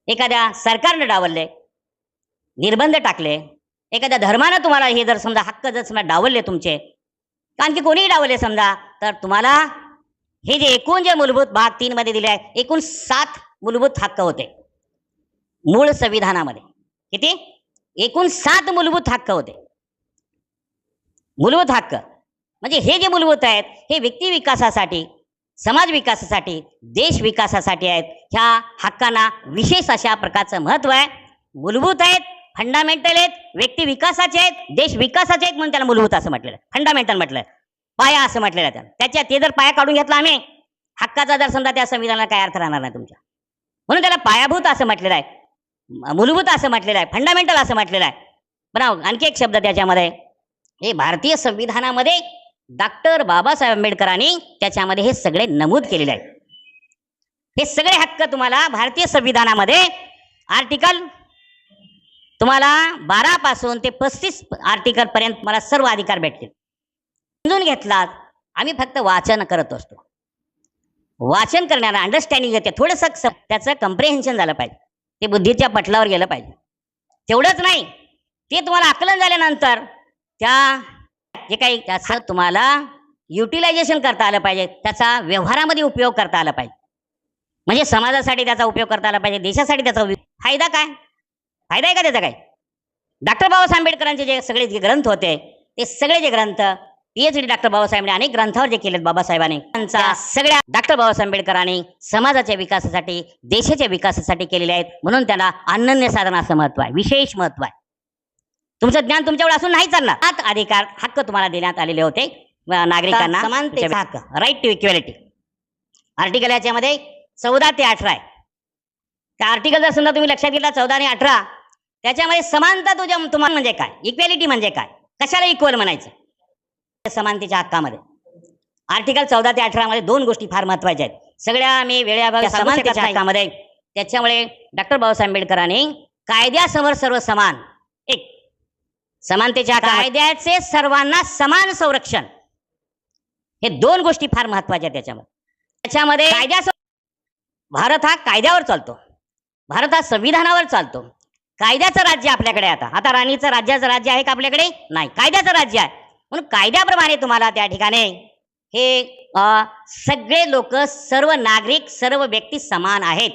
एखाद्या सरकारनं डावलले, निर्बंध टाकले, एखाद्या धर्मानं तुम्हाला हे जर समजा हक्क जर समजा डावलले तुमचे, कारण की कोणीही डावलले समजा, तर तुम्हाला हे जे एकूण जे मूलभूत भाग 3 मध्ये दिले आहे, एकूण 7 मूलभूत हक्क होते मूळ संविधानामध्ये. किती? एकूण 7 मूलभूत हक्क होते. मूलभूत हक्क म्हणजे हे जे मूलभूत आहेत हे व्यक्ती विकासासाठी, समाज विकासासाठी, देश विकासासाठी आहेत. ह्या हक्कांना विशेष अशा प्रकारचं महत्त्व आहे. मूलभूत आहेत, फंडामेंटल आहेत, व्यक्ती विकासाचे आहेत, देश विकासाचे आहेत, म्हणून त्याला मूलभूत असं म्हटलेलं आहे. फंडामेंटल म्हटलं, पाया असं म्हटलेलं आहे. त्याच्या ते जर पाया काढून घेतला आम्ही हक्काचा, जर समजा त्या संविधानाला काय अर्थ राहणार नाही तुमच्या. म्हणून त्याला पायाभूत असं म्हटलेलं आहे, मूलभूत असं म्हटलेलं आहे, फंडामेंटल असं म्हटलेलं आहे. पण आणखी एक शब्द त्याच्यामध्ये, हे भारतीय संविधानामध्ये डॉक्टर बाबासाहेब आंबेडकरांनी त्याच्यामध्ये हे सगळे नमूद केलेले आहेत. हे सगळे हक्क तुम्हाला भारतीय संविधानामध्ये आर्टिकल तुम्हाला 12 पासून ते 35 आर्टिकल पर्यंत तुम्हाला सर्व अधिकार भेटतील. समजून घेतलात. आम्ही फक्त वाचन करत असतो. वाचन करण्याला अंडरस्टँडिंग येते, थोडंसं त्याचं कम्प्रिहेन्शन झालं पाहिजे, ते बुद्धीच्या पटलावर गेलं पाहिजे. तेवढंच नाही, ते तुम्हाला आकलन झाल्यानंतर त्या जे काही त्याचं तुम्हाला युटिलायझेशन करता आलं पाहिजे, त्याचा व्यवहारामध्ये उपयोग करता आला पाहिजे. म्हणजे समाजासाठी त्याचा उपयोग करता आला पाहिजे, देशासाठी त्याचा फायदा काय, फायदा आहे का त्याचा काय? डॉक्टर बाबासाहेब आंबेडकरांचे जे सगळे जे ग्रंथ होते, ते सगळे जे ग्रंथ PhD डॉक्टर बाबासाहेबांनी अनेक ग्रंथावर जे केलेत बाबासाहेबांनी, त्यांचा सगळ्या डॉक्टर बाबासाहेब आंबेडकरांनी समाजाच्या विकासासाठी, देशाच्या विकासासाठी केलेले आहेत. म्हणून त्याला अनन्य साधन असं महत्व आहे, विशेष महत्व आहे. तुमचं ज्ञान तुमच्याकडे असून नाही चालणार. 7 अधिकार हक्क तुम्हाला देण्यात आलेले होते नागरिकांना. समानतेचा हक्क, राईट टू इक्वॅलिटी. आर्टिकल याच्यामध्ये 14 ते 18 आहे. त्या आर्टिकल जर समजा तुम्ही लक्षात घेतला 14 आणि 18, त्याच्यामध्ये समानता तुम्हाला म्हणजे काय, इक्वॅलिटी म्हणजे काय, कशाला इक्वल म्हणायचं. समानतेच्या हक्कामध्ये आर्टिकल 14 ते 18 मध्ये 2 गोष्टी फार महत्वाच्या आहेत. सगळ्या मी वेळेअभावी समानतेच्या हक्कामध्ये, त्याच्यामुळे डॉक्टर बाबासाहेब आंबेडकरांनी कायद्यासमोर सर्व समान, एक समानतेच्या कायद्याचे सर्वांना समान संरक्षण, हे 2 गोष्टी फार महत्वाच्या आहेत. त्याच्यामध्ये भारत हा कायद्यावर चालतो, भारत हा संविधानावर चालतो. कायद्याचं राज्य आपल्याकडे आता राणीचं राज्याचं राज्य आहे का आपल्याकडे? नाही, कायद्याचं राज्य आहे. म्हणून कायद्याप्रमाणे तुम्हाला त्या ठिकाणी हे सगळे लोक, सर्व नागरिक, सर्व व्यक्ती समान आहेत.